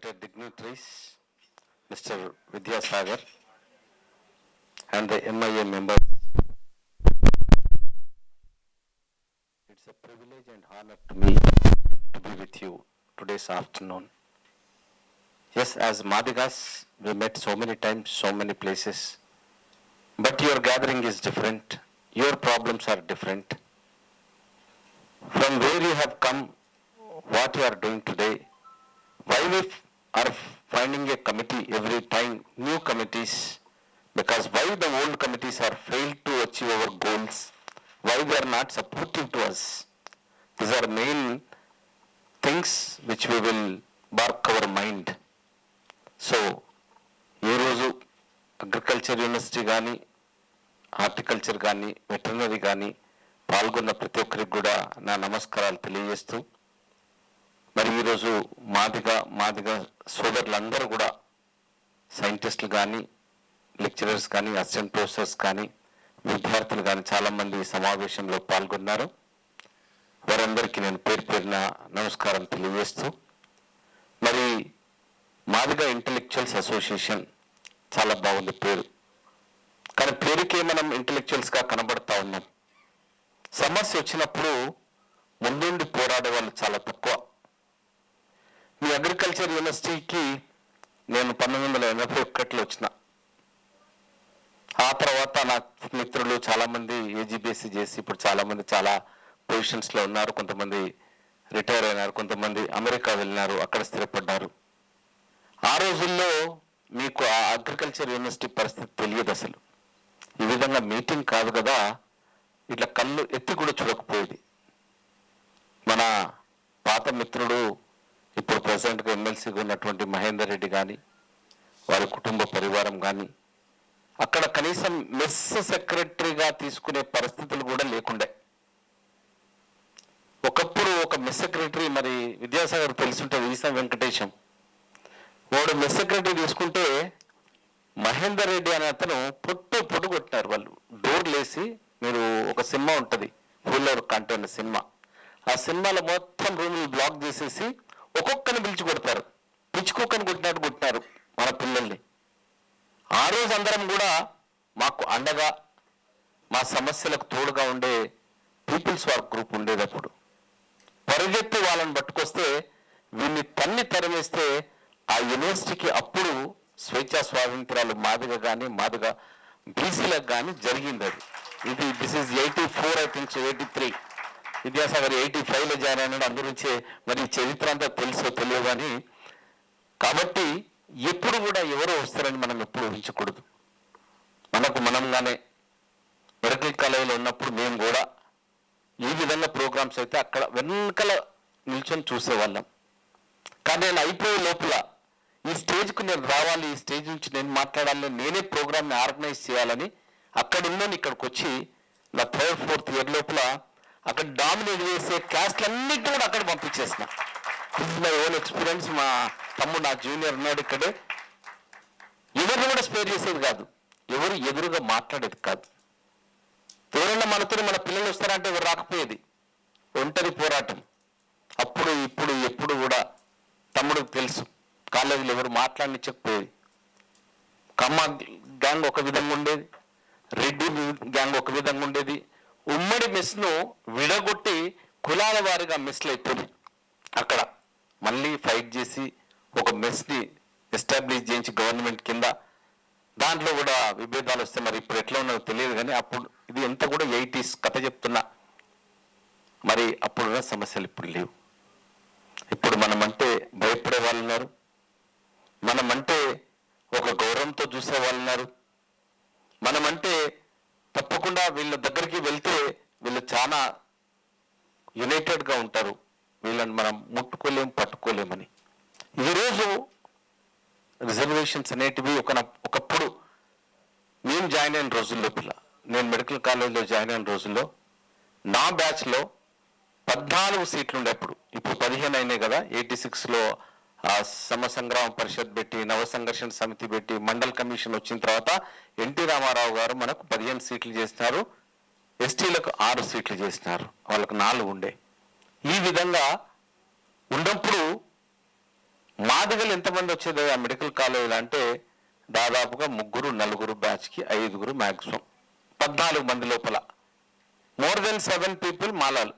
respected dignitaries, Mr. Vidyasagar, and the MIA members. It's a privilege and honor to me to be with you today's afternoon. Yes, as Madigas, we met so many times, so many places, but your gathering is different. Your problems are different. From where you have come, what you are doing today, why we are finding a committee every time, new committees, because why the old committees are failed to achieve our goals, why they are not supportive to us. These are main things which we will bark our mind. So ఈరోజు agriculture university కానీ horticulture కానీ veterinary కానీ పాల్గొన్న ప్రతి ఒక్కరికి కూడా నా నమస్కారాలు తెలియజేస్తూ, మరి ఈరోజు మాదిగా సోదరులందరూ కూడా సైంటిస్టులు కానీ లెక్చరర్స్ కానీ అసిస్టెంట్ ప్రొఫెసర్స్ కానీ విద్యార్థులు కానీ చాలామంది ఈ సమావేశంలో పాల్గొన్నారు. వారందరికీ నేను పేరు పేరున నమస్కారం తెలియజేస్తూ, మరి మాదిగా ఇంటలెక్చువల్స్ అసోసియేషన్ చాలా బాగుంది పేరు, కానీ పేరుకే మనం ఇంటలెక్చువల్స్గా కనబడతా ఉన్నాం. సమస్య వచ్చినప్పుడు ముందుండి పోరాడే వాళ్ళు చాలా తక్కువ. మీ అగ్రికల్చర్ యూనివర్సిటీకి నేను 1981లో వచ్చిన. ఆ తర్వాత నా మిత్రులు చాలామంది ఏజీబీఎస్సీ చేసి ఇప్పుడు చాలామంది చాలా పొజిషన్స్లో ఉన్నారు. కొంతమంది రిటైర్ అయినారు, కొంతమంది అమెరికా వెళ్ళినారు, అక్కడ స్థిరపడ్డారు. ఆ రోజుల్లో మీకు ఆ అగ్రికల్చర్ యూనివర్సిటీ పరిస్థితి తెలియదు. అసలు ఈ విధంగా మీటింగ్ కాదు కదా, ఇట్లా కళ్ళు ఎత్తి కూడా చూడకపోయేది. మన పాత మిత్రుడు ఇప్పుడు ప్రెసిడెంట్గా ఎమ్మెల్సీగా ఉన్నటువంటి మహేందర్ రెడ్డి కానీ వారి కుటుంబ పరివారం కానీ అక్కడ కనీసం మెస్ సెక్రటరీగా తీసుకునే పరిస్థితులు కూడా లేకుండే. ఒకప్పుడు ఒక మెస్ సెక్రటరీ, మరి విద్యాసాగర్ తెలుసుంటుంది, ఈసా వెంకటేశం, వాడు మెస్ సెక్రటరీ తీసుకుంటే మహేందర్ రెడ్డి అనే అతను పొట్టు కొట్టినారు వాళ్ళు. డోర్లు వేసి, మీరు ఒక సినిమా ఉంటుంది ఫుల్లర్ కంటెంట్ సినిమా, ఆ సినిమాలో మొత్తం రూములు బ్లాక్ చేసేసి ఒక్కొక్కరిని పిలిచి కొడతారు. పిచ్చుకొక్కని కొట్టినారు మన పిల్లల్ని. ఆ రోజు అందరం కూడా మాకు అండగా, మా సమస్యలకు తోడుగా ఉండే పీపుల్స్ వర్క్ గ్రూప్ ఉండేటప్పుడు పరిగెత్తి వాళ్ళని పట్టుకొస్తే వీళ్ళని తన్ని తరిమేస్తే ఆ యూనివర్సిటీకి అప్పుడు స్వేచ్ఛా స్వాతంత్రాలు మాదిగా కానీ మాదిగా బీసీలకు కానీ జరిగింది. అది this is 84, I think 83. Vidyasagar 85లో జాయిన్ అయినాడు. అందుగురించే మరి చరిత్ర అంతా తెలుసో తెలియదు కానీ, కాబట్టి ఎప్పుడు కూడా ఎవరో వస్తారని మనం ఎప్పుడు ఊహించకూడదు. మనంగానే మెడికల్ కాలేజీలో ఉన్నప్పుడు మేము కూడా ఈ విధంగా ప్రోగ్రామ్స్ అయితే అక్కడ వెనకల నిల్చొని చూసేవాళ్ళం. కానీ నేను అయిపోయే లోపల ఈ స్టేజ్కు నేను రావాలి, ఈ స్టేజ్ నుంచి నేను మాట్లాడాలని, నేనే ప్రోగ్రామ్ని ఆర్గనైజ్ చేయాలని అక్కడ ఉన్నాను. ఇక్కడికి వచ్చి నా 3rd, 4th ఇయర్ లోపల అక్కడ డామినేట్ చేసే క్లాస్లన్నింటినీ కూడా అక్కడ పంపించేసిన. This is my own experience. మా తమ్ముడు నా జూనియర్ ఉన్నాడు ఇక్కడే. ఎవరిని కూడా స్పేర్ చేసేది కాదు, ఎవరు ఎదురుగా మాట్లాడేది కాదు. ఎవరైనా మనతో మన పిల్లలు వస్తారంటే ఎవరు రాకపోయేది. ఒంటరి పోరాటం. అప్పుడు ఇప్పుడు ఎప్పుడు కూడా తమ్ముడికి తెలుసు, కాలేజీలో ఎవరు మాట్లాడనిచ్చకపోయేది. కమ్మ గ్యాంగ్ ఒక విధంగా ఉండేది, రెడ్డి గ్యాంగ్ ఒక విధంగా ఉండేది. ఉమ్మడి మెస్ను విడగొట్టి కులాల వారిగా మెస్లు అయిపోయింది. అక్కడ మళ్ళీ ఫైట్ చేసి ఒక మెస్ని ఎస్టాబ్లిష్ చేయించి గవర్నమెంట్ కింద, దాంట్లో కూడా విభేదాలు వస్తే మరి ఇప్పుడు ఎట్లా ఉన్నదో తెలియదు కానీ అప్పుడు ఇది ఎంత కూడా 80s కథ చెప్తున్నా. మరి అప్పుడున్న సమస్యలు ఇప్పుడు లేవు. ఇప్పుడు మనమంటే భయపడే వాళ్ళు ఉన్నారు, మనమంటే ఒక గౌరవంతో చూసే వాళ్ళు ఉన్నారు, మనమంటే తప్పకుండా వీళ్ళ దగ్గరికి వెళ్తే వీళ్ళు చాలా యునైటెడ్గా ఉంటారు, వీళ్ళని మనం ముట్టుకోలేం పట్టుకోలేమని. ఈరోజు రిజర్వేషన్స్ అనేటివి ఒకప్పుడు నేను జాయిన్ అయిన రోజుల్లో, నేను మెడికల్ కాలేజ్లో జాయిన్ అయిన రోజుల్లో నా బ్యాచ్లో 14 సీట్లు ఉండేప్పుడు. ఇప్పుడు 15 అయినాయి కదా. 86లో ఆ సమసంగ్రామ పరిషత్ పెట్టి, నవ సంఘర్షణ సమితి పెట్టి, మండల్ కమిషన్ వచ్చిన తర్వాత ఎన్టీ రామారావు గారు మనకు 15 సీట్లు చేసినారు, ఎస్టీలకు 6 సీట్లు చేసినారు, వాళ్ళకు 4 ఉండే. ఈ విధంగా ఉన్నప్పుడు మాదిగలు ఎంతమంది వచ్చేది ఆ మెడికల్ కాలేజీలో అంటే దాదాపుగా 3-4 బ్యాచ్కి 5 మ్యాక్సిమం, 14 మంది లోపల. మోర్ దెన్ 7 పీపుల్ మాలాలు.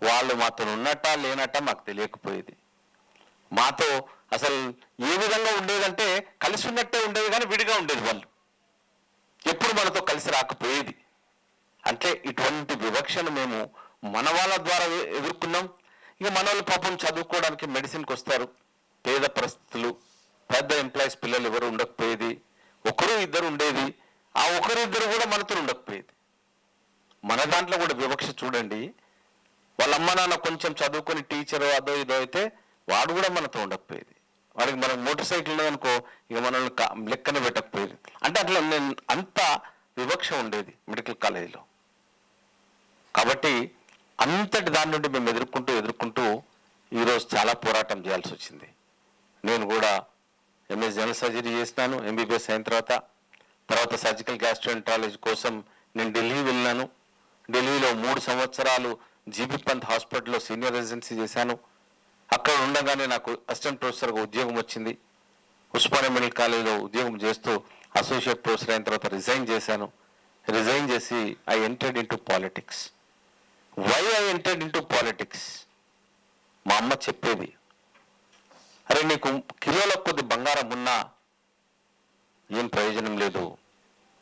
వాళ్ళు మాతో ఉన్నట్ట లేనట్ట మాకు తెలియకపోయేది. మాతో అసలు ఏ విధంగా ఉండేదంటే కలిసి ఉన్నట్టే ఉండేది కానీ విడిగా ఉండేది. వాళ్ళు ఎప్పుడు మనతో కలిసి రాకపోయేది. అంటే ఇటువంటి వివక్షను మేము మన వాళ్ళ ద్వారా ఎదుర్కొన్నాం. ఇక మన వాళ్ళు పాపం చదువుకోవడానికి మెడిసిన్కి వస్తారు, పేద పరిస్థితులు, పెద్ద ఎంప్లాయీస్ పిల్లలు ఎవరు ఉండకపోయేది, 1-2 ఉండేది. ఆ 1-2 కూడా మనతో ఉండకపోయేది. మన దాంట్లో కూడా వివక్ష చూడండి. వాళ్ళ అమ్మ నాన్న కొంచెం చదువుకొని టీచరు అదో ఇదో అయితే వాడు కూడా మనతో ఉండకపోయేది. వాడికి మనం మోటార్ సైకిల్ లేదనుకో ఇక మనల్ని లెక్కన పెట్టకపోయేది. అంటే అట్లా అంత వివక్ష ఉండేది మెడికల్ కాలేజీలో. కాబట్టి అంతటి దాని నుండి మేము ఎదుర్కొంటూ ఈరోజు చాలా పోరాటం చేయాల్సి వచ్చింది. నేను కూడా ఎంఎస్ జనరల్ సర్జరీ చేసినాను. ఎంబీబీఎస్ అయిన తర్వాత సర్జికల్ గ్యాస్ట్రోఎంట్రాలజీ కోసం నేను ఢిల్లీ వెళ్ళినాను. ఢిల్లీలో 3 సంవత్సరాలు జీబీ పంత్ హాస్పిటల్లో సీనియర్ రెసిడెన్సీ చేశాను. అక్కడ ఉండగానే నాకు అసిస్టెంట్ ప్రొఫెసర్గా ఉద్యోగం వచ్చింది. ఉస్మానియా మెడికల్ కాలేజీలో ఉద్యోగం చేస్తూ అసోసియేట్ ప్రొఫెసర్ అయిన తర్వాత రిజైన్ చేశాను. రిజైన్ చేసి I entered into politics. Why I entered into politics? మా అమ్మ చెప్పేది, అరే నీకు కిలోల కొద్ది బంగారం ఉన్నా ఏం ప్రయోజనం లేదు,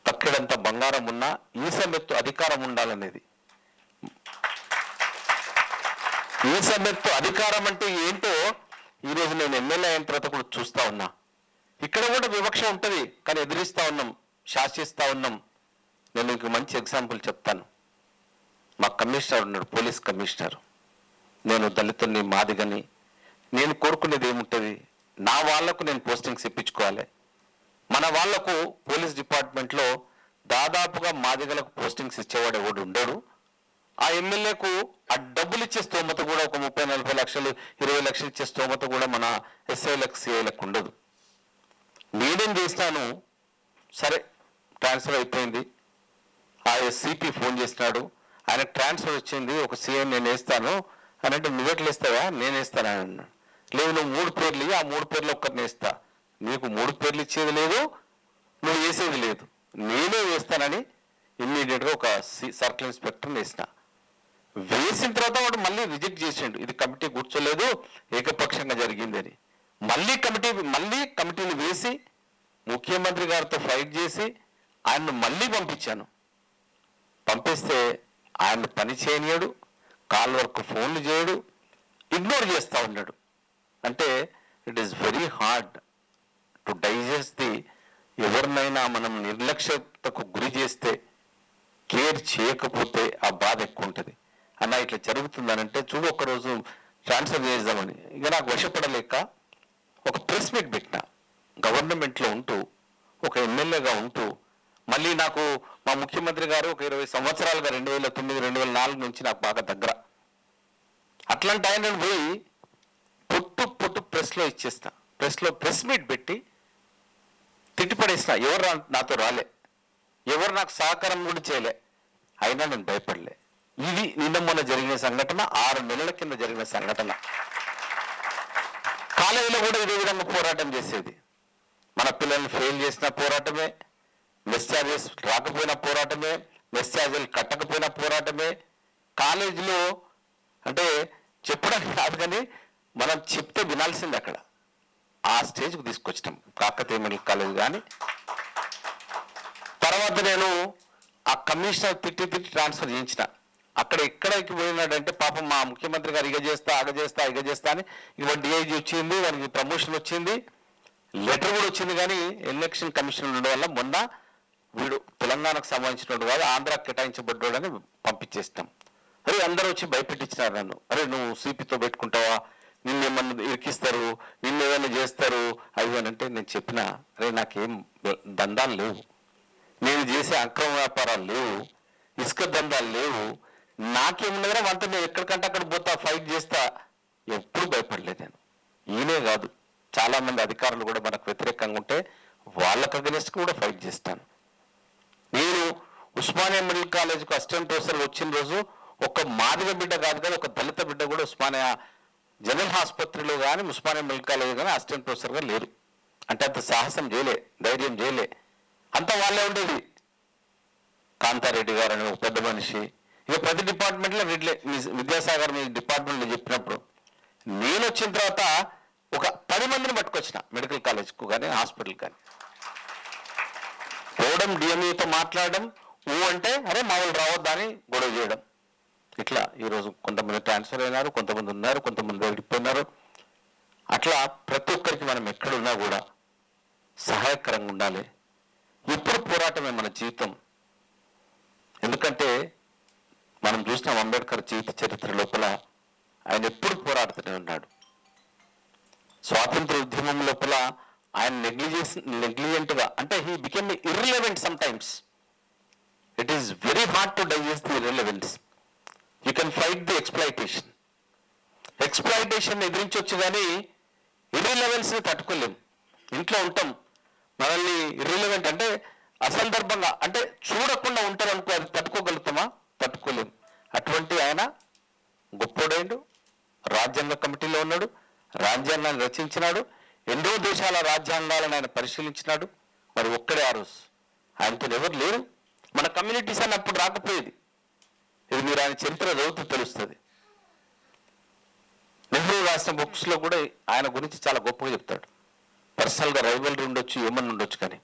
తక్కెడంత బంగారం ఉన్నా ఈసమెత్తు అధికారం ఉండాలనేది. ఈసమెత్తు అధికారం అంటే ఏంటో ఈరోజు నేను ఎమ్మెల్యే అయిన తర్వాత కూడా చూస్తా ఉన్నా. ఇక్కడ కూడా వివక్ష ఉంటుంది కానీ ఎదిరిస్తా ఉన్నాం, శాసిస్తా ఉన్నాం. నేను మీకు మంచి ఎగ్జాంపుల్ చెప్తాను. మా కమిషనర్ ఉన్నాడు, పోలీస్ కమిషనర్. నేను దళితుని, మాదిగని. నేను కోరుకునేది ఏముంటుంది, నా వాళ్లకు నేను పోస్టింగ్స్ ఇప్పించుకోవాలి. మన వాళ్లకు పోలీస్ డిపార్ట్మెంట్లో దాదాపుగా మాదిగలకు పోస్టింగ్స్ ఇచ్చేవాడు ఎవడు ఉండడు. ఆ ఎమ్మెల్యేకు ఆ డబ్బులు ఇచ్చే స్తోమత కూడా ఒక 30-40 లక్షలు 20 లక్షలు ఇచ్చే స్తోమత కూడా మన ఎస్ఐలకు సిఐలకు ఉండదు. నేనేం చేసినాను, సరే ట్రాన్స్ఫర్ అయిపోయింది. ఆ సిపి ఫోన్ చేసినాడు, ఆయన ట్రాన్స్ఫర్ వచ్చింది, ఒక సీఎం నేను వేస్తాను అని అంటే, నువ్వెట్లు వేస్తావా? నేను వేస్తాను అన్నాడు. లేదు నువ్వు 3 పేర్లు ఇవి, ఆ 3 పేర్లు ఒక్కరిని వేస్తా. నీకు 3 పేర్లు ఇచ్చేది లేదు, నువ్వు వేసేది లేదు, నేనే వేస్తానని ఇమ్మీడియట్గా ఒక సర్కిల్ ఇన్స్పెక్టర్ని వేసిన. వేసిన తర్వాత వాడు మళ్ళీ రిజెక్ట్ చేసిండు, ఇది కమిటీ కూర్చోలేదు, ఏకపక్షంగా జరిగిందని. మళ్ళీ కమిటీని వేసి ముఖ్యమంత్రి గారితో ఫైట్ చేసి ఆయన్ను మళ్ళీ పంపించాను. పంపిస్తే ఆయన పని చేయనియాడు, కాల్ వరకు ఫోన్లు చేయడు, ఇగ్నోర్ చేస్తూ ఉన్నాడు. అంటే it is very hard to digest ఎవరినైనా మనం నిర్లక్ష్యతకు గురి చేస్తే, కేర్ చేయకపోతే ఆ బాధ ఎక్కువ ఉంటుంది. అన్న ఇట్లా జరుగుతుందనంటే చూడు, ఒకరోజు ట్రాన్స్ఫర్ చేద్దామని ఇక నాకు వశపడలేక ఒక ప్రెస్ మీట్ పెట్టిన. గవర్నమెంట్లో ఉంటూ ఒక ఎమ్మెల్యేగా ఉంటూ మళ్ళీ నాకు మా ముఖ్యమంత్రి గారు ఒక 20 సంవత్సరాలుగా 2009-2004 నుంచి నాకు బాగా దగ్గర. అట్లాంటి ఆయన పోయి పొట్టు ప్రెస్లో ఇచ్చేస్తా. ప్రెస్ మీట్ పెట్టి తిట్టిపడేసిన. ఎవరు నాతో రాలే, ఎవరు నాకు సహకారం కూడా చేయలే, అయినా నేను భయపడలే. ఇది నిన్న మొన్న జరిగిన సంఘటన, 6 నెలల కింద జరిగిన సంఘటన. కాలేజీలో కూడా ఇదే విధంగా పోరాటం చేసేది. మన పిల్లల్ని ఫెయిల్ చేసిన పోరాటమే, మెస్ ఛార్జెస్ రాకపోయినా పోరాటమే, మెస్ ఛార్జీలు కట్టకపోయినా పోరాటమే. కాలేజీలో అంటే చెప్పడం కాదు కానీ మనం చెప్తే వినాల్సింది. అక్కడ ఆ స్టేజ్కి తీసుకొచ్చినాం కాకతీయ మెడికల్ కాలేజ్. కానీ తర్వాత నేను ఆ కమిషనర్ తిట్టి ట్రాన్స్ఫర్ చేయించిన. అక్కడ ఎక్కడికి పోయినాడంటే పాపం మా ముఖ్యమంత్రి గారు ఇగ చేస్తా అని ఇవాళ డిఐజీ వచ్చింది, వారికి ప్రమోషన్ వచ్చింది, లెటర్ కూడా వచ్చింది. కానీ ఎలక్షన్ కమిషన్ ఉండడం వల్ల మొన్న వీడు తెలంగాణకు సంబంధించినట్టు కాదు, ఆంధ్రాకి కేటాయించబడ్డాడు అని పంపించేస్తాం. అరే అందరూ వచ్చి భయపెట్టించినారు నన్ను. అరే నువ్వు సిపితో పెట్టుకుంటావా, నిన్నేమన్నా ఇరికిస్తారు, నిన్నేమన్నా చేస్తారు అవి అని అంటే నేను చెప్పిన, అరే నాకేం దందాలు లేవు, నేను చేసే అక్రమ వ్యాపారాలు లేవు, ఇసుక దందాలు లేవు, నాకేమున్నదా వంట నేను ఎక్కడికంటే అక్కడ పోతా, ఫైట్ చేస్తా. ఎప్పుడు భయపడలేదు నేను. ఈయనే కాదు, చాలా మంది అధికారులు కూడా మనకు వ్యతిరేకంగా ఉంటే వాళ్ళకు అగెనిస్ట్ కూడా ఫైట్ చేస్తాను. నేను ఉస్మానియా మెడికల్ కాలేజ్కు అసిస్టెంట్ ప్రొఫెసర్ వచ్చిన రోజు ఒక మాదిగ బిడ్డ కాదు కదా, ఒక దళిత బిడ్డ కూడా ఉస్మానియా జనరల్ ఆసుపత్రిలో కానీ ఉస్మానియా మెడికల్ కాలేజ్ కానీ అసిస్టెంట్ ప్రొఫెసర్గా లేరు. అంటే అంత సాహసం చేయలే, ధైర్యం చేయలే, అంతా వాళ్ళే ఉండేది. కాంతారెడ్డి గారు అని ఒక పెద్ద మనిషి, ఇక ప్రతి డిపార్ట్మెంట్లో విద్యాసాగర్ మీ డిపార్ట్మెంట్లో చెప్పినప్పుడు నేను వచ్చిన తర్వాత ఒక 10 మందిని పట్టుకొచ్చిన మెడికల్ కాలేజ్కు కానీ హాస్పిటల్ కానీ. పోవడం, డిఎంఈతో మాట్లాడడం, అంటే అరే మా వాళ్ళు రావద్దా అని గొడవ చేయడం. ఇట్లా ఈరోజు కొంతమంది ట్రాన్స్ఫర్ అయినారు, కొంతమంది ఉన్నారు, కొంతమంది వెళ్ళిపోయినారు. అట్లా ప్రతి ఒక్కరికి మనం ఎక్కడున్నా కూడా సహాయకరంగా ఉండాలి. ఎప్పుడు పోరాటమే మన జీవితం. ఎందుకంటే మనం చూసిన అంబేద్కర్ జీవిత చరిత్ర లోపల ఆయన ఎప్పుడు పోరాడుతూనే ఉన్నాడు. స్వాతంత్ర ఉద్యమం లోపల ఆయన నెగ్లిజెంట్గా, అంటే he became irrelevant sometimes. It is very hard to digest the irrelevance. You can fight the exploitation ఎదిరించవచ్చు, కానీ ఇర్రిలెవెన్స్ని తట్టుకోలేం. ఇంట్లో ఉంటాం, మనల్ని ఇర్రిలెవెంట్ అంటే అసందర్భంగా, అంటే చూడకుండా ఉంటారు అనుకో, అది తట్టుకోగలుగుతామా? తట్టుకోలేం. అటువంటి ఆయన గొప్పోడైండు, రాజ్యాంగ కమిటీలో ఉన్నాడు, రాజ్యాంగాన్ని రచించినాడు, ఎన్నో దేశాల రాజ్యాంగాలను ఆయన పరిశీలించినాడు. మరి ఒక్కడే ఆ రోజు ఆయనతో ఎవరు లేరు. మన కమ్యూనిటీస్ అని అప్పుడు రాకపోయేది. ఇది మీరు ఆయన చరిత్ర చదువుతూ తెలుస్తుంది. నెహ్రూ రాసిన బుక్స్లో కూడా ఆయన గురించి చాలా గొప్పగా చెప్తాడు. పర్సనల్గా రైవల్రీ ఉండొచ్చు, ఏమన్నా ఉండొచ్చు, కానీ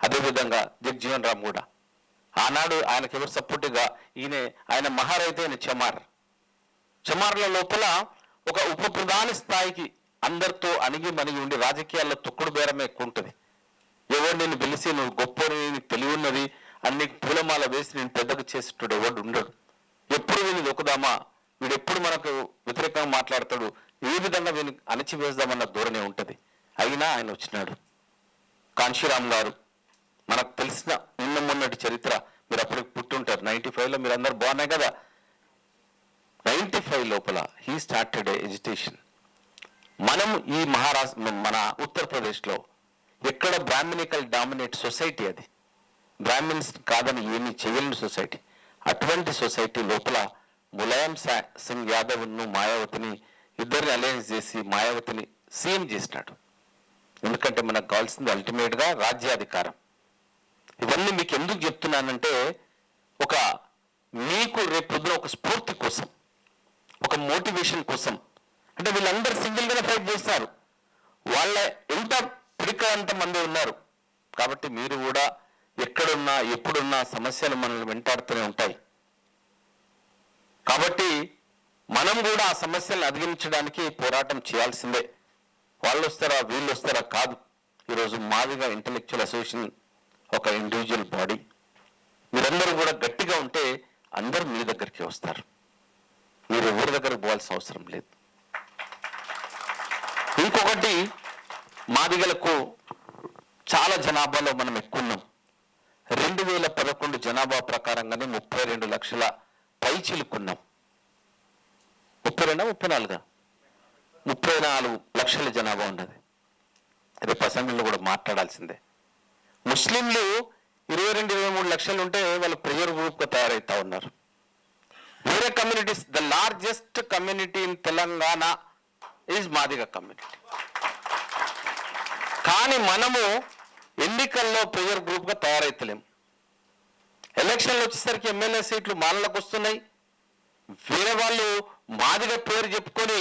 అదేవిధంగా జగ్జీవన్ రామ్ కూడా ఆనాడు ఆయనకు ఎవరు సపోర్టుగా ఆయన మహారైతే అయిన చమార్ల లోపల ఒక ఉప ప్రధాని స్థాయికి అందరితో అణిగి మణిగి ఉండి, రాజకీయాల్లో తొక్కుడు బేరమే ఎక్కువ ఉంటుంది. ఎవరు నేను పిలిచి నువ్వు గొప్పని, నీకు తెలివి ఉన్నది అన్ని పూలమాల వేసి నేను పెద్దగా చేసేటోడు ఎవడు ఉండడు. ఎప్పుడు వీళ్ళు దొక్కుదామా, వీడు ఎప్పుడు మనకు వ్యతిరేకంగా మాట్లాడతాడు, ఏ విధంగా వీళ్ళు అణచివేద్దామన్న ధోరణి ఉంటుంది. అయినా ఆయన వచ్చినాడు. కాంశీరామ్ గారు మనకు తెలిసిన మొన్నటి చరిత్ర, మీరు అప్పటికి పుట్టుంటారు. 95లో మీరు అందరు బాగున్నాయి కదా. 95 లోపల హీ స్టార్టెడ్ ఎడ్యుకేషన్. మనం ఈ మహారాష్ట్ర, మన ఉత్తరప్రదేశ్లో ఎక్కడ బ్రాహ్మణికల్ డామినేట్ సొసైటీ, అది బ్రాహ్మిన్స్ కాదని ఏమీ చేయలేని సొసైటీ. అటువంటి సొసైటీ లోపల ములాయం సింగ్ యాదవ్ను, మాయావతిని ఇద్దరిని అలయన్స్ చేసి మాయావతిని సీఎం చేసినాడు. ఎందుకంటే మనకు కావాల్సింది అల్టిమేట్గా రాజ్యాధికారం. ఇవన్నీ మీకు ఎందుకు చెప్తున్నానంటే, ఒక మీకు రేపొద్దున ఒక స్ఫూర్తి కోసం, ఒక మోటివేషన్ కోసం. అంటే వీళ్ళందరూ సింగిల్గానే ఫైట్ చేస్తారు, వాళ్ళ ఎంత పిడికంత మంది ఉన్నారు. కాబట్టి మీరు కూడా ఎక్కడున్నా ఎప్పుడున్నా సమస్యలు మనల్ని వెంటాడుతూనే ఉంటాయి. కాబట్టి మనం కూడా ఆ సమస్యలను అధిగమించడానికి పోరాటం చేయాల్సిందే. వాళ్ళు వస్తారా వీళ్ళు వస్తారా కాదు. ఈరోజు మాదిగా ఇంటలెక్చువల్ అసోసియేషన్ ఒక ఇండివిజువల్ బాడీ. మీరందరూ కూడా గట్టిగా ఉంటే అందరూ మీ దగ్గరికి వస్తారు. మీరు ఎవరి దగ్గరకు పోవాల్సిన అవసరం లేదు. ఇంకొకటి, మాదిగలకు చాలా జనాభాలో మనం ఎక్కున్నాం. 2011 జనాభా ప్రకారంగానే 32 లక్షల పైచిలుకున్నాం. 34 లక్షల జనాభా ఉన్నది. రేపు అసెంబ్లీలో కూడా మాట్లాడాల్సిందే. ముస్లింలు 22-23 లక్షలు ఉంటే వాళ్ళు ప్రెజర్ గ్రూప్గా తయారవుతా ఉన్నారు. వేరే communities, the largest community in Telangana is Madiga community. కానీ మనము ఎన్నికల్లో ప్రెజర్ గ్రూప్గా తయారైతలేం. ఎలక్షన్లు వచ్చేసరికి ఎమ్మెల్యే సీట్లు మాలలకు వస్తున్నాయి. వేరే వాళ్ళు మాదిగ పేరు చెప్పుకొని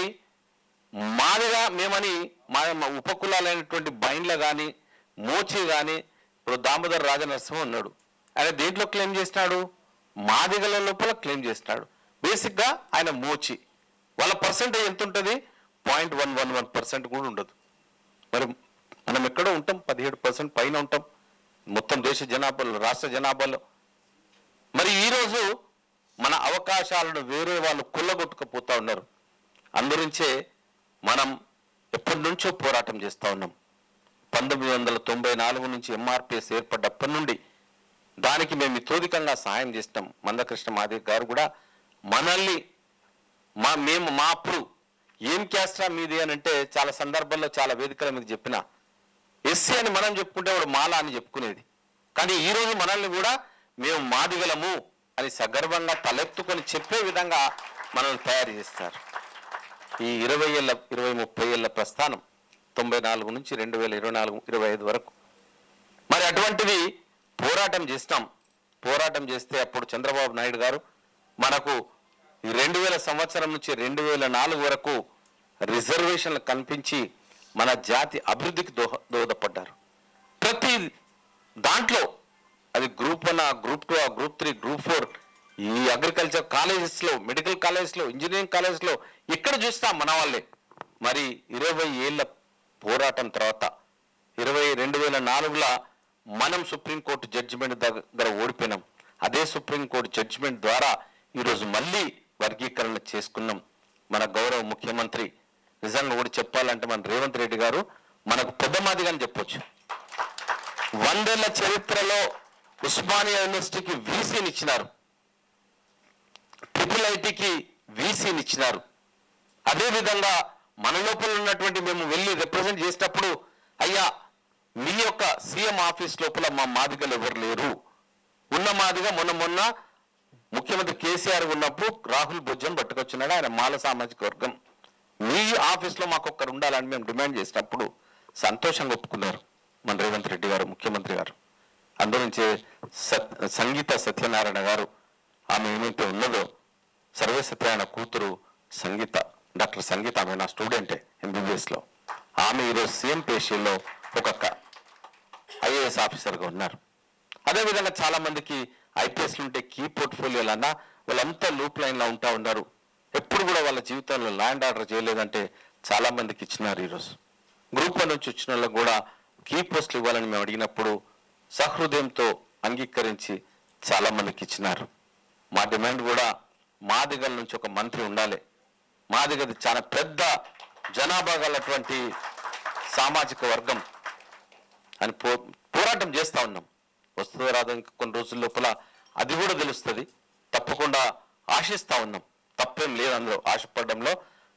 మాదిగా మేమని మా ఉపకులాలైనటువంటి బైండ్ల కానీ, మోచి కానీ, ఇప్పుడు దామోదర్ రాజనరసింహ ఉన్నాడు, ఆయన దేంట్లో క్లెయిమ్ చేసినాడు? మాదిగల లోపల క్లెయిమ్ చేసినాడు. బేసిక్గా ఆయన మోచి. వాళ్ళ పర్సెంటేజ్ ఎంత ఉంటుంది? 0.111% కూడా ఉండదు. మరి మనం ఎక్కడో ఉంటాం, 17% పైన ఉంటాం మొత్తం దేశ జనాభాలో, రాష్ట్ర జనాభాలో. మరి ఈరోజు మన అవకాశాలను వేరే వాళ్ళు కొల్లగొట్టుకుపోతా ఉన్నారు. అందురించే మనం ఎప్పటి నుంచో పోరాటం చేస్తూ ఉన్నాం. 1994 నుంచి ఎంఆర్పిఎస్ ఏర్పడ్డప్పటి నుండి దానికి మేము ఇతోధికంగా సహాయం చేస్తాం. మందకృష్ణ మాదిగ గారు కూడా మనల్ని మా అప్పుడు ఏం క్యాస్ట్రా మీది అని అంటే చాలా సందర్భాల్లో చాలా వేదికల మీద చెప్పిన, ఎస్సీ అని మనం చెప్పుకుంటే వాడు మాల అని చెప్పుకునేది. కానీ ఈరోజు మనల్ని కూడా మేము మాదిగలము అని సగర్వంగా తలెత్తుకొని చెప్పే విధంగా మనల్ని తయారు చేస్తారు. ఈ 20-30 ఏళ్ల ప్రస్థానం 94 నుంచి 2024-25 వరకు. మరి అటువంటిది పోరాటం చేస్తాం. పోరాటం చేస్తే అప్పుడు చంద్రబాబు నాయుడు గారు మనకు 2000 సంవత్సరం నుంచి 2004 వరకు రిజర్వేషన్లు కల్పించి మన జాతి అభివృద్ధికి దోహదపడ్డారు. ప్రతి దాంట్లో అది గ్రూప్ 1, గ్రూప్ 2, గ్రూప్ 3, గ్రూప్ 4, ఈ అగ్రికల్చర్ కాలేజెస్లో, మెడికల్ కాలేజెస్లో, ఇంజనీరింగ్ కాలేజెస్లో ఎక్కడ చూస్తాం మన వాళ్ళే. మరి 20 ఏళ్ళ పోరాటం తర్వాత 2004లో మనం సుప్రీంకోర్టు జడ్జిమెంట్ దగ్గర ఓడిపోయినాం. అదే సుప్రీంకోర్టు జడ్జిమెంట్ ద్వారా ఈరోజు మళ్ళీ వర్గీకరణ చేసుకున్నాం. మన గౌరవ ముఖ్యమంత్రి నిజంగా కూడా చెప్పాలంటే మన రేవంత్ రెడ్డి గారు మనకు పెద్ద మాదిగాని చెప్పొచ్చు. 100 ఏళ్ల చరిత్రలో ఉస్మానియా యూనివర్సిటీకి వీసీని ఇచ్చినారు, IITకి వీసీని ఇచ్చినారు. అదేవిధంగా మన లోపల ఉన్నటువంటి మేము వెళ్ళి రిప్రజెంట్ చేసేటప్పుడు అయ్యా మీ యొక్క సీఎం ఆఫీస్ లోపల మా మాదిగలు ఎవరు లేరు, ఉన్న మాదిగా మొన్న ముఖ్యమంత్రి కేసీఆర్ ఉన్నప్పుడు రాహుల్ బొజ్జం పట్టుకొచ్చినాడు, ఆయన మాల సామాజిక వర్గం, మీ ఆఫీస్లో మాకు ఒక్కరు ఉండాలని మేము డిమాండ్ చేసినప్పుడు సంతోషంగా ఒప్పుకున్నారు మన రేవంత్ రెడ్డి గారు, ముఖ్యమంత్రి గారు. అందులోంచి సంగీత సత్యనారాయణ గారు, ఆమె ఏమైతే ఉన్నదో సర్వే సత్యనారాయణ కూతురు సంగీత, డాక్టర్ సంగీత, ఆమె నా స్టూడెంటే MBBSలో. ఆమె ఈరోజు సీఎం పేషీలో ఒక IAS ఆఫీసర్గా ఉన్నారు. అదేవిధంగా చాలా మందికి IPSలు ఉంటే కీ పోర్ట్ఫోలియోలన్నా వాళ్ళంతా లూప్ లైన్లో ఉంటా ఉన్నారు. ఎప్పుడు కూడా వాళ్ళ జీవితంలో ల్యాండ్ ఆర్డర్ చేయలేదంటే చాలా మందికి ఇచ్చినారు. ఈరోజు గ్రూప్ 1 నుంచి వచ్చిన వాళ్ళకు కూడా కీ పోస్టులు ఇవ్వాలని మేము అడిగినప్పుడు సహృదయంతో అంగీకరించి చాలా మందికి ఇచ్చినారు. మా డిమాండ్ కూడా మాదిగల నుంచి ఒక మంత్రి ఉండాలి, మాదిగది చాలా పెద్ద జనాభా గలటువంటి సామాజిక వర్గం అని పోరాటం చేస్తూ ఉన్నాం. వస్తుందో రాదో ఇంకా కొన్ని రోజుల లోపల అది కూడా తెలుస్తుంది. తప్పకుండా ఆశిస్తూ ఉన్నాం, తప్పేం లేదు అందులో. ఆశపడడంలో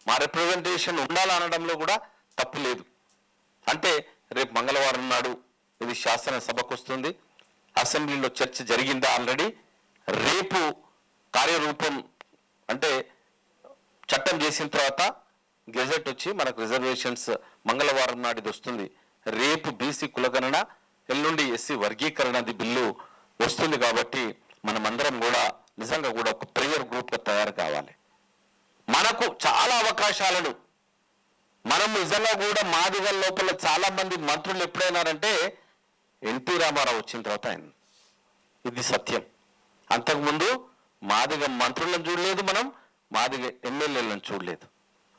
మా రిప్రజెంటేషన్ ఉండాలనడంలో కూడా తప్పు లేదు. అంటే రేపు మంగళవారం నాడు ఇది శాసనసభకు వస్తుంది, అసెంబ్లీలో చర్చ జరిగిందా ఆల్రెడీ. రేపు కార్యరూపం అంటే చట్టం చేసిన తర్వాత గెజెట్ వచ్చి మనకు రిజర్వేషన్స్ మంగళవారం నాటిది వస్తుంది. రేపు BC కులగణన, ఎల్లుండి SC వర్గీకరణది బిల్లు వస్తుంది. కాబట్టి మనమందరం కూడా నిజంగా కూడా ఒక ప్రేయర్ గ్రూప్గా తయారు కావాలి. మనకు చాలా అవకాశాలను మనం నిజంగా కూడా మాదిగల లోపల చాలా మంది మంత్రులు ఎప్పుడైనారంటే ఎన్టీ రామారావు వచ్చిన తర్వాత ఆయన, ఇది సత్యం. అంతకుముందు మాదిగ మంత్రులను చూడలేదు, మనం మాదిగ ఎమ్మెల్యేలను చూడలేదు.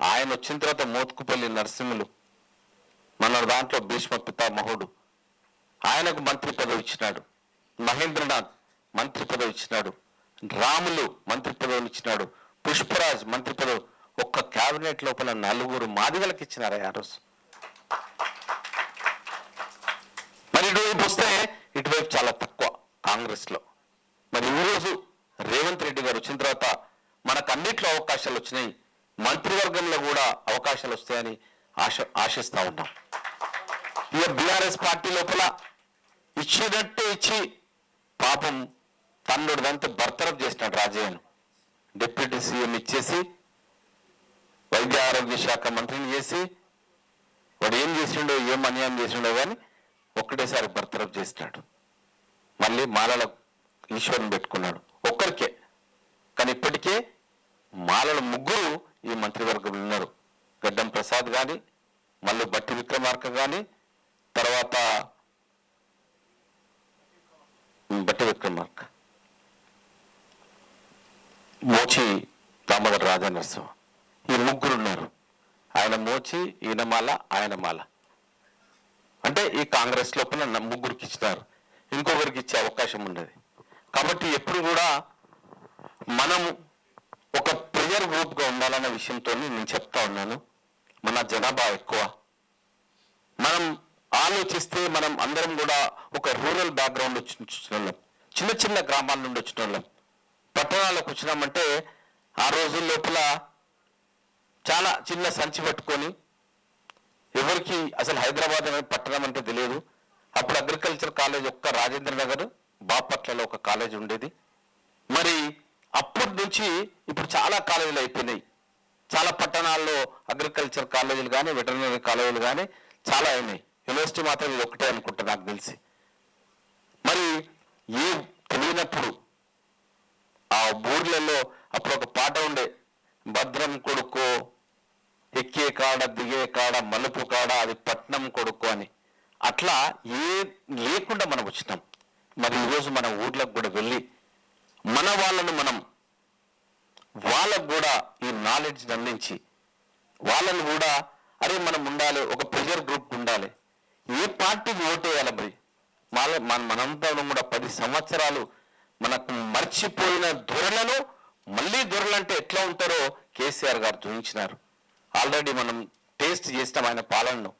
ఆయన వచ్చిన తర్వాత మోత్కుపల్లి నరసింహులు, మన దాంట్లో భీష్మ పితామహుడు, ఆయనకు మంత్రి పదవి ఇచ్చినాడు. మహేంద్రనాథ్ మంత్రి పదవి ఇచ్చినాడు. రాములు మంత్రి పదవిని ఇచ్చినాడు. పుష్పరాజ్ మంత్రి పదవి. ఒక్క క్యాబినెట్ లోపల 4 మాదిగలకు ఇచ్చినారు ఆ రోజు. మరి ఇటువైపు వస్తే ఇటువైపు చాలా తక్కువ కాంగ్రెస్లో. మరి ఈరోజు రేవంత్ రెడ్డి గారు వచ్చిన తర్వాత మనకు అన్నిట్లో అవకాశాలు వచ్చినాయి, మంత్రివర్గంలో కూడా అవకాశాలు వస్తాయని ఆశిస్తా ఉన్నాం. ఇక BRS పార్టీ లోపల ఇచ్చినట్టే ఇచ్చి పాపం తన్నుడిదంతా బర్తరఫ్ చేసినాడు రాజయ్యను. డిప్యూటీ సీఎం ఇచ్చేసి వైద్య ఆరోగ్య శాఖ మంత్రిని చేసి వాడు ఏం చేసిండో, ఏం అన్యాయం చేసిండో కానీ ఒక్కటేసారి బర్తరఫ్ చేసినాడు. మళ్ళీ మాలల ఈశ్వరుని పెట్టుకున్నాడు ఒక్కరికే. కానీ ఇప్పటికే మాలల 3 ఈ మంత్రివర్గంలో ఉన్నారు. గడ్డం ప్రసాద్ కానీ, మళ్ళీ బట్టి విక్రమార్క కానీ, తర్వాత మోచి దామోదర్ రాజా నరసింహ, ఈ 3 ఉన్నారు. ఆయన మోచి, ఈయన మాల, ఆయన మాల. అంటే ఈ కాంగ్రెస్ లోపల 3కి ఇచ్చినారు, ఇంకొకరికి ఇచ్చే అవకాశం ఉన్నది. కాబట్టి ఎప్పుడు కూడా మనం ఒక ప్రేయర్ గ్రూప్గా ఉండాలన్న విషయంతో నేను చెప్తా ఉన్నాను. మన జనాభా ఎక్కువ, మనం ఆలోచిస్తే మనం అందరం కూడా ఒక రూరల్ బ్యాక్గ్రౌండ్ వచ్చిన వాళ్ళం, చిన్న గ్రామాల నుండి వచ్చిన వాళ్ళం. పట్టణాలకు వచ్చినామంటే ఆ రోజుల లోపల చాలా చిన్న సంచి పట్టుకొని, ఎవరికి అసలు హైదరాబాద్ అనే పట్టణం అంటే తెలియదు. అప్పుడు అగ్రికల్చర్ కాలేజ్ ఒక్క రాజేంద్ర నగర్ బాపట్లలో ఒక కాలేజ్ ఉండేది. మరి అప్పటి నుంచి ఇప్పుడు చాలా కాలేజీలు అయిపోయినాయి, చాలా పట్టణాల్లో అగ్రికల్చర్ కాలేజీలు కానీ వెటర్నరీ కాలేజీలు కానీ చాలా అయినాయి. యూనివర్సిటీ మాత్రం ఇది ఒకటే అనుకుంటా నాకు తెలిసి. మరి ఏ తెలియనప్పుడు ఆ ఊర్లలో అప్పుడు ఒక పాట ఉండే, భద్రం కొడుకో ఎక్కే కాడ దిగే కాడ మలుపు కాడ అది పట్నం కొడుకు అని. అట్లా ఏ లేకుండా మనం వచ్చినాం. మరి ఈరోజు మన ఊర్లకు కూడా వెళ్ళి మన వాళ్ళను మనం వాళ్ళకు కూడా ఈ నాలెడ్జ్ అందించి వాళ్ళను కూడా అరే మనం ఉండాలి, ఒక ప్రెజర్ గ్రూప్ ఉండాలి, ఏ పార్టీకి ఓటు వేయాలి. మరి మనంతా కూడా 10 సంవత్సరాలు మనకు మర్చిపోయిన దొరలను మళ్ళీ దొరలంటే ఎట్లా ఉంటారో కేసీఆర్ గారు చూపించినారు. ఆల్రెడీ మనం టేస్ట్ చేసినాం ఆయన పాలనను.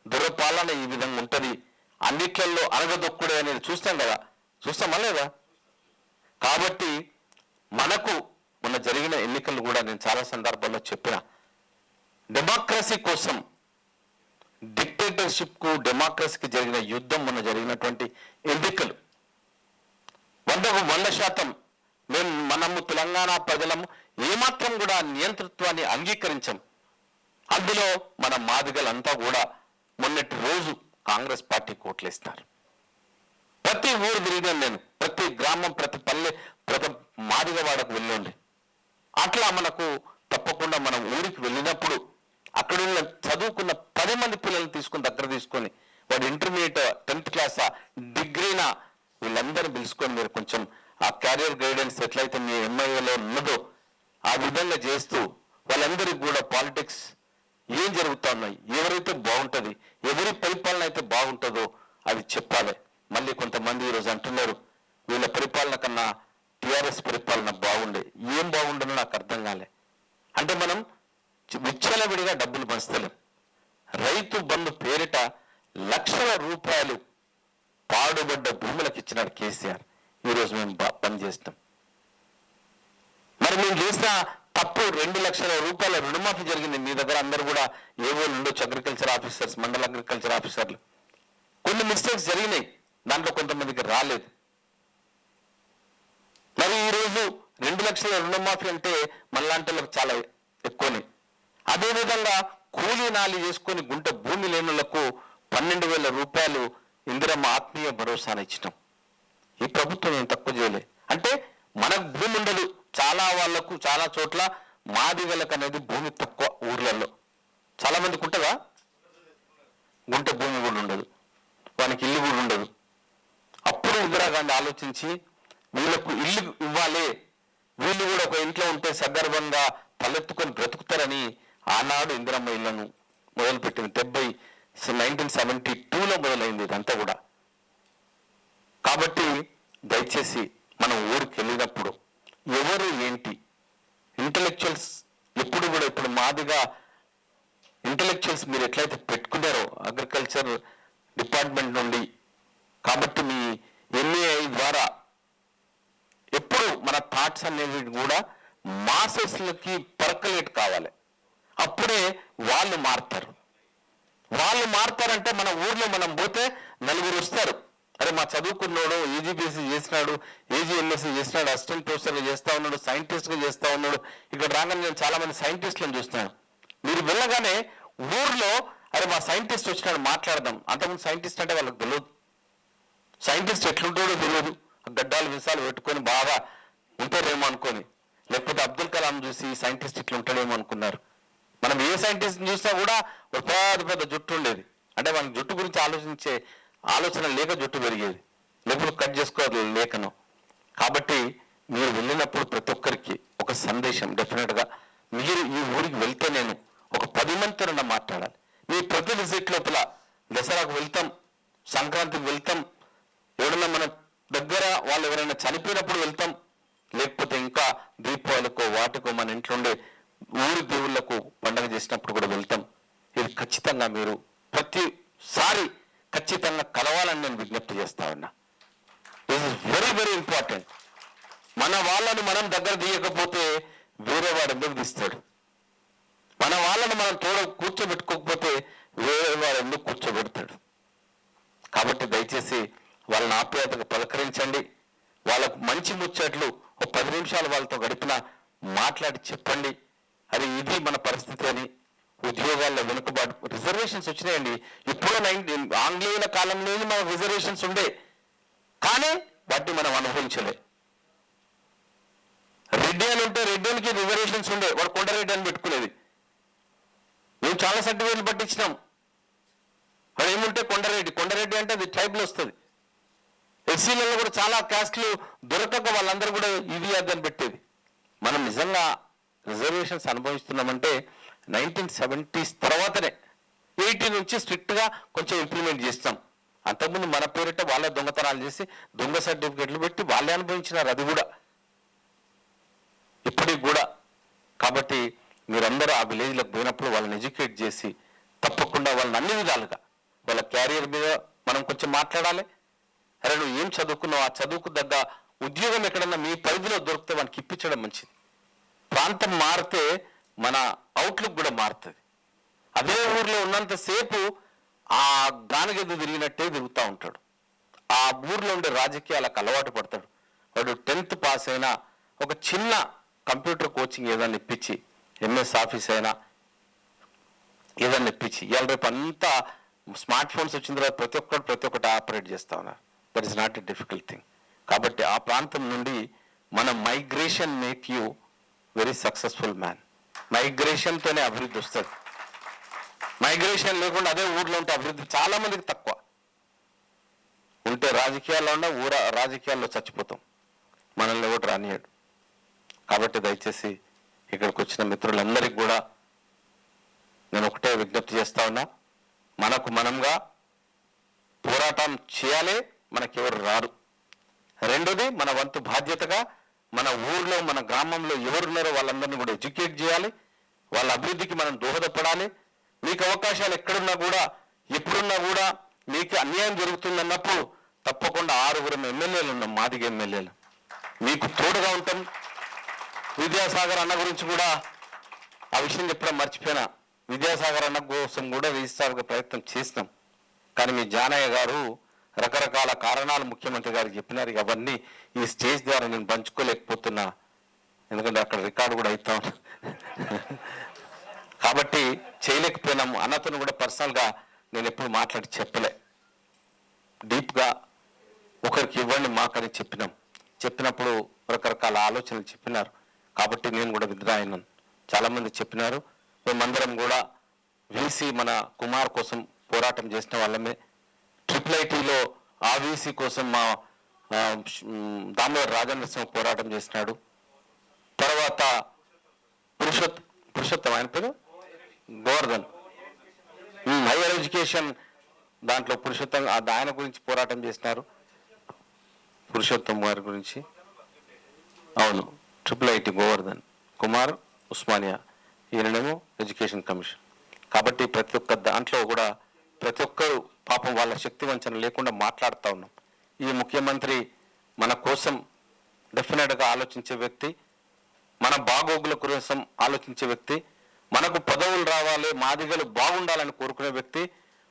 దొర పాలన ఈ విధంగా ఉంటుంది, అన్నిట్లలో అనగదొక్కుడే అనేది చూస్తాం కదా, చూస్తామా లేదా? కాబట్టి మనకు మొన్న జరిగిన ఎన్నికలు కూడా నేను చాలా సందర్భాల్లో చెప్పిన, డెమోక్రసీ కోసం డిక్టేటర్షిప్ కు డెమోక్రసీకి జరిగిన యుద్ధం మొన్న జరిగినటువంటి ఎన్నికలు 100% మనము తెలంగాణ ప్రజలము ఏమాత్రం కూడా నియంతృత్వాన్ని అంగీకరించం. అందులో మన మాదిగలంతా కూడా మొన్నటి రోజు కాంగ్రెస్ పార్టీ ఓట్లేస్తారు. ప్రతి ఊరు తిరిగాను నేను, ప్రతి గ్రామం, ప్రతి పల్లె, ప్రతి మాదిగవాడకు వెళ్ళండి. అట్లా మనకు తప్పకుండా మనం ఊరికి వెళ్ళినప్పుడు అక్కడ ఉన్న చదువుకున్న 10 మంది పిల్లల్ని దగ్గర తీసుకొని వాడు ఇంటర్మీడియట్ 10th క్లాసా డిగ్రీనా వీళ్ళందరూ పిలుచుకొని మీరు కొంచెం ఆ క్యారియర్ గైడెన్స్ ఎట్లయితే మీ ఎంఐఏలో ఉన్నదో ఆ విధంగా చేస్తూ వాళ్ళందరికీ కూడా పాలిటిక్స్ ఏం జరుగుతా ఉన్నాయి, ఎవరైతే బాగుంటుంది, ఎవరి పరిపాలన అయితే బాగుంటుందో అది చెప్పాలి. మళ్ళీ కొంతమంది ఈరోజు అంటున్నారు వీళ్ళ పరిపాలన కన్నా టీఆర్ఎస్ పరిపాలన బాగుండే. ఏం బాగుండనో నాకు అర్థం కాలే. అంటే మనం విచ్చలవిడిగా డబ్బులు పంచలేం. రైతు బంధు పేరిట లక్షల రూపాయలు పాడుబడ్డ భూములకు ఇచ్చినాడు కేసీఆర్. ఈరోజు మేము పని చేస్తాం. మరి మేము చేసిన తప్పు 2 లక్షల రూపాయల రుణమాఫీ జరిగింది. మీ దగ్గర అందరూ కూడా ఏవో ఉండొచ్చు, అగ్రికల్చర్ ఆఫీసర్స్, మండల అగ్రికల్చర్ ఆఫీసర్లు. కొన్ని మిస్టేక్స్ జరిగినాయి, దాంట్లో కొంతమందికి రాలేదు. మరి ఈరోజు 2 లక్షల రుణమాఫీ అంటే మనలాంటి వాళ్ళకి చాలా ఎక్కువనే. అదేవిధంగా కూలీ నాలి చేసుకొని గుంట భూమి లేనులకు 12,000 రూపాయలు ఇందిరమ్మ ఆత్మీయ భరోసాను ఇచ్చినాం. ఈ ప్రభుత్వం ఏం తక్కువ చేయలే. అంటే మనకు భూమి ఉండదు, చాలా వాళ్లకు చాలా చోట్ల మాదిగలకు అనేది భూమి తక్కువ. ఊర్లలో చాలా మందికి ఉంటుందా? గుంట భూమి కూడా ఉండదు, వానికి ఇల్లు కూడా ఉండదు. అప్పుడు ఇందిరాగాంధీ ఆలోచించి వీళ్ళకు ఇల్లు ఇవ్వాలి, వీళ్ళు కూడా ఒక ఇంట్లో ఉంటే సగర్వంగా తలెత్తుకొని బ్రతుకుతారని ఆనాడు ఇందిరమ్మ ఇళ్లను మొదలుపెట్టింది. 1972లో మొదలైంది ఇదంతా కూడా. కాబట్టి దయచేసి మనం ఊరికి వెళ్ళినప్పుడు ఎవరు ఏంటి ఇంటలెక్చువల్స్ ఎప్పుడు కూడా ఇప్పుడు మాదిగా ఇంటలెక్చువల్స్ మీరు ఎట్లయితే పెట్టుకున్నారో అగ్రికల్చర్ డిపార్ట్మెంట్ నుండి, కాబట్టి మీ ఎంఏఐ ద్వారా ఎప్పుడు మన థాట్స్ అనేవి కూడా మాసెస్లకి పర్కలేట్ కావాలి. అప్పుడే వాళ్ళు మారుతారు. వాళ్ళు మారుతారంటే మన ఊర్లో మనం పోతే 4 వస్తారు. అరే మా చదువుకున్నాడు, ఈజీబీసీ చేసినాడు, ఏజీఎంఎస్సీ చేసినాడు, అసిస్టెంట్ ప్రొఫెసర్గా చేస్తా ఉన్నాడు, సైంటిస్ట్గా చేస్తా ఉన్నాడు. ఇక్కడ రాగానే నేను చాలా మంది సైంటిస్టులను చూస్తున్నాను. మీరు వెళ్ళగానే ఊర్లో అరే మా సైంటిస్ట్ వచ్చినాడు మాట్లాడదాం. అంతకుముందు సైంటిస్ట్ అంటే వాళ్ళకి తెలియదు. సైంటిస్ట్ ఎట్లుంటాడో తెలియదు. గడ్డాలు విసాలు పెట్టుకొని బాగా ఉంటారేమో అనుకొని, లేకపోతే అబ్దుల్ కలాం చూసి సైంటిస్ట్ ఇట్లా ఉంటాడేమో అనుకున్నారు. మనం ఏ సైంటిస్ట్ చూసినా కూడా ఒక పెద్ద జుట్టు ఉండేది. అంటే మనకి జుట్టు గురించి ఆలోచించే ఆలోచన లేక జుట్టు పెరిగేది, లేకపోతే కట్ చేసుకోవాలి లేఖను. కాబట్టి మీరు వెళ్ళినప్పుడు ప్రతి ఒక్కరికి ఒక సందేశం డెఫినెట్గా, మీరు ఈ ఊరికి వెళ్తే నేను ఒక 10 మందితో మాట్లాడాలి. మీ ప్రతి విజిట్ లోపల దసరాకు వెళ్తాం, సంక్రాంతికి వెళ్తాం, ఎవరైనా మన దగ్గర వాళ్ళు ఎవరైనా చనిపోయినప్పుడు వెళ్తాం, లేకపోతే ఇంకా దీపావళికో వాటికో మన ఇంట్లో ఉండే ఊరి దేవుళ్లకు పండుగ చేసినప్పుడు కూడా వెళ్తాం. ఇది ఖచ్చితంగా మీరు ప్రతిసారి ఖచ్చితంగా కలవాలని నేను విజ్ఞప్తి చేస్తా ఉన్నా. This is very very important. మన వాళ్ళని మనం దగ్గర తీయకపోతే వేరే వాడు ఎందుకు తీస్తాడు? మన వాళ్ళని మనం కూర్చోబెట్టుకోకపోతే వేరే వాడు ఎందుకు కూర్చోబెడతాడు? కాబట్టి దయచేసి వాళ్ళని ఆప్యాయతగా పలకరించండి. వాళ్ళకు మంచి ముచ్చట్లు ఒక 10 నిమిషాలు వాళ్ళతో గడిపిన మాట్లాడి చెప్పండి. అది ఇది మన పరిస్థితి అని, ఉద్యోగాల్లో వెనుకబాటు, రిజర్వేషన్స్ వచ్చినాయండి. ఇప్పుడు ఆంగ్లేయుల కాలంలోనే మనకు రిజర్వేషన్స్ ఉండే, కానీ వాటిని మనం అనుభవించలే. రెడ్డి అని ఉంటే రెడ్డికి రిజర్వేషన్స్ ఉండే, వాడు కొండరెడ్డి అని పెట్టుకునేది. మేము చాలా సర్టిఫికేట్లు పట్టించినాం. వాడు ఏముంటే కొండరెడ్డి అంటే అది ట్రైబ్లో వస్తుంది. ఎస్సీలలో కూడా చాలా క్యాస్ట్లు దొరకక వాళ్ళందరూ కూడా ఇది అదని పెట్టేది. మనం నిజంగా రిజర్వేషన్స్ అనుభవిస్తున్నామంటే 1970s తర్వాతనే, 80 నుంచి స్ట్రిక్ట్గా కొంచెం ఇంప్లిమెంట్ చేస్తాం. అంతకుముందు మన పేరిట వాళ్ళ దొంగతనాలు చేసి దొంగ సర్టిఫికేట్లు పెట్టి వాళ్ళే అనుభవించినారు, అది కూడా ఇప్పటికి కూడా. కాబట్టి మీరందరూ ఆ విలేజ్లకు పోయినప్పుడు వాళ్ళని ఎడ్యుకేట్ చేసి తప్పకుండా వాళ్ళని అన్ని విధాలుగా వాళ్ళ క్యారియర్ మీద మనం కొంచెం మాట్లాడాలి. అరే నువ్వు ఏం చదువుకున్నావు, ఆ చదువుకు తగ్గ ఉద్యోగం ఎక్కడన్నా మీ పరిధిలో దొరికితే వానికి ఇప్పించడం మంచిది. ప్రాంతం మారితే మన అవుట్లుక్ కూడా మారుతుంది. అదే ఊర్లో ఉన్నంతసేపు ఆ గానగెద్దు తిరిగినట్టే తిరుగుతూ ఉంటాడు. ఆ ఊర్లో ఉండే రాజకీయాలకు అలవాటు పడతాడు. వాడు 10th పాస్ అయినా ఒక చిన్న కంప్యూటర్ కోచింగ్ ఏదైనా ఇప్పించి, ఎంఎస్ ఆఫీస్ అయినా ఏదైనా ఇప్పించి, ఇవాళ రేపు అంతా స్మార్ట్ ఫోన్స్ వచ్చిన తర్వాత ప్రతి ఒక్కటి ఆపరేట్ చేస్తా ఉన్నారు. That is not a difficult thing. కాబట్టి ఆ ప్రాంతం నుండి మన migration make you very successful man. మైగ్రేషన్తోనే అభివృద్ధి వస్తుంది. మైగ్రేషన్ లేకుండా అదే ఊర్లో ఉంటే అభివృద్ధి చాలా మందికి తక్కువ. ఉంటే రాజకీయాల్లో ఉన్న రాజకీయాల్లో చచ్చిపోతాం, మనల్ని ఎవరు రానియాడు. కాబట్టి దయచేసి ఇక్కడికి వచ్చిన మిత్రులందరికీ కూడా నేను ఒకటే విజ్ఞప్తి చేస్తా ఉన్నా, మనకు మనంగా పోరాటం చేయాలి, మనకెవరు రారు. రెండోది, మన వంతు బాధ్యతగా మన ఊర్లో మన గ్రామంలో ఎవరున్నారో వాళ్ళందరినీ కూడా ఎడ్యుకేట్ చేయాలి, వాళ్ళ అభివృద్ధికి మనం దోహదపడాలి. మీకు అవకాశాలు ఎక్కడున్నా కూడా ఎప్పుడున్నా కూడా మీకు అన్యాయం జరుగుతుందన్నప్పుడు తప్పకుండా 6 ఎమ్మెల్యేలు ఉన్నాం, మాదిగ ఎమ్మెల్యేలు, మీకు తోడుగా ఉంటాం. విద్యాసాగర్ అన్న గురించి కూడా ఆ విషయం చెప్పడం మర్చిపోయినా, విద్యాసాగర్ అన్న కోసం కూడా రిజిస్ట్రార్గా ప్రయత్నం చేసినాం. కానీ మీ జానయ్య గారు రకరకాల కారణాలు ముఖ్యమంత్రి గారికి చెప్పినారు. అవన్నీ ఈ స్టేజ్ ద్వారా నేను పంచుకోలేకపోతున్నా, ఎందుకంటే అక్కడ రికార్డు కూడా అవుతాం. కాబట్టి చేయలేకపోయినాము. అన్నతను కూడా పర్సనల్గా నేను ఎప్పుడు మాట్లాడి చెప్పలే, డీప్గా ఒకరికి ఇవ్వండి మాకని చెప్పినప్పుడు రకరకాల ఆలోచనలు చెప్పినారు. కాబట్టి నేను కూడా విత్డ్రా అయినాను. చాలామంది చెప్పినారు. మేమందరం కూడా వీసీ మన కుమార్ కోసం పోరాటం చేసిన వాళ్ళమే. IIITలో ఆ వీసీ కోసం మా దామోదర్ రాజనరసింహ పోరాటం చేసినాడు. తర్వాత పురుషోత్తం ఆయన పేరు గోవర్ధన్, హైయర్ ఎడ్యుకేషన్ దాంట్లో పురుషోత్తం ఆయన గురించి పోరాటం చేసినారు. పురుషోత్తం గారి గురించి, అవును, IIIT గోవర్ధన్, కుమార్ ఉస్మానియా, ఈయననేమో ఎడ్యుకేషన్ కమిషన్. కాబట్టి ప్రతి ఒక్క దాంట్లో కూడా ప్రతి ఒక్కరు పాపం వాళ్ళ శక్తి వంచన లేకుండా మాట్లాడుతూ ఉన్నాం. ఈ ముఖ్యమంత్రి మన కోసం డెఫినెట్గా ఆలోచించే వ్యక్తి, మన బాగోగుల కోసం ఆలోచించే వ్యక్తి, మనకు పదవులు రావాలి, మాదిగలు బాగుండాలని కోరుకునే వ్యక్తి.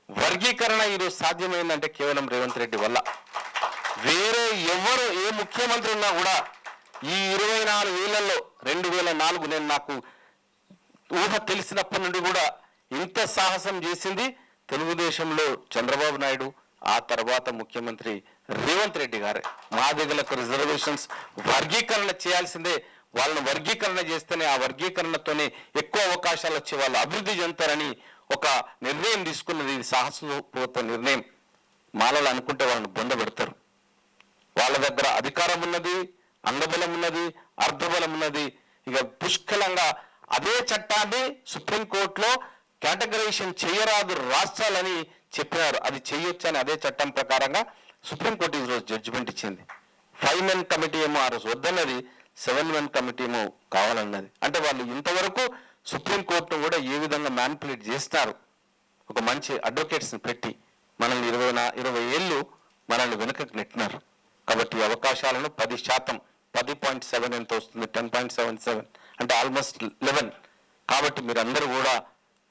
వర్గీకరణ ఈరోజు సాధ్యమైందంటే కేవలం రేవంత్ రెడ్డి వల్ల. వేరే ఎవరు ఏ ముఖ్యమంత్రి ఉన్నా కూడా ఈ 24 ఏళ్లలో 2004 నేను నాకు ఊహ తెలిసినప్పటి నుండి కూడా ఇంత సాహసం చేసింది తెలుగుదేశంలో చంద్రబాబు నాయుడు, ఆ తర్వాత ముఖ్యమంత్రి రేవంత్ రెడ్డి గారే. మాదిగలకు రిజర్వేషన్స్ వర్గీకరణ చేయాల్సిందే, వాళ్ళని వర్గీకరణ చేస్తేనే ఆ వర్గీకరణతోనే ఎక్కువ అవకాశాలు వచ్చి వాళ్ళు అభివృద్ధి చెందుతారని ఒక నిర్ణయం తీసుకున్నది. ఇది సాహసపూర్వక నిర్ణయం. మాలలు అనుకుంటే వాళ్ళని బొందబెడతారు. వాళ్ళ దగ్గర అధికారం ఉన్నది, అంగబలం ఉన్నది, అర్ధబలం ఉన్నది. ఇక పుష్కలంగా అదే చట్టాన్ని సుప్రీంకోర్టులో కేటగరైజేషన్ చేయరాదు రాష్ట్రాలని చెప్పినారు. అది చేయొచ్చని అదే చట్టం ప్రకారంగా సుప్రీంకోర్టు ఈరోజు జడ్జిమెంట్ ఇచ్చింది. 5 men కమిటీ ఏమో ఆ రోజు వద్దన్నది, 7 men కమిటీ ఏమో కావాలన్నది. అంటే వాళ్ళు ఇంతవరకు సుప్రీంకోర్టును కూడా ఏ విధంగా మ్యానిపులేట్ చేస్తారు. ఒక మంచి అడ్వకేట్స్ని పెట్టి మనల్ని 20 ఏళ్ళు మనల్ని వెనుకకు నెట్టినారు. కాబట్టి ఈ అవకాశాలను 10%, 10.7 ఎంత వస్తుంది, 10.77 అంటే ఆల్మోస్ట్ 11. కాబట్టి మీరందరూ కూడా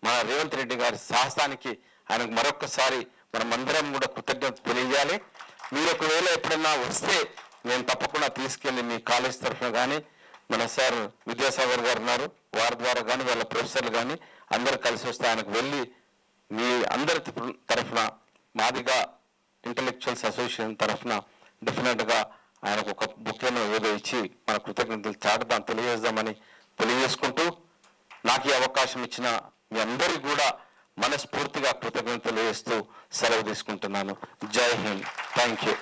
మన రేవంత్ రెడ్డి గారి సాహసానికి ఆయనకు మరొకసారి మనమందరం కూడా కృతజ్ఞత తెలియజేయాలి. మీరు ఒకవేళ ఎప్పుడన్నా వస్తే నేను తప్పకుండా తీసుకెళ్ళి మీ కాలేజ్ తరఫున కానీ మన సార్ విద్యాసాగర్ గారు ఉన్నారు, వారి ద్వారా కానీ వాళ్ళ ప్రొఫెసర్లు కానీ అందరు కలిసి వస్తే ఆయనకు వెళ్ళి మీ అందరి తరఫున మాదిగా ఇంటలెక్చువల్స్ అసోసియేషన్ తరఫున డెఫినెట్గా ఆయనకు ఒక బుక్లను ఏదో ఇచ్చి మన కృతజ్ఞతలు చాటుదాం తెలియజేద్దామని తెలియజేసుకుంటూ, నాకు ఈ అవకాశం ఇచ్చిన మీ అందరికీ కూడా మనస్ఫూర్తిగా కృతజ్ఞతలు తెలియజేస్తూ సెలవు తీసుకుంటున్నాను. జై హింద్. Thank you.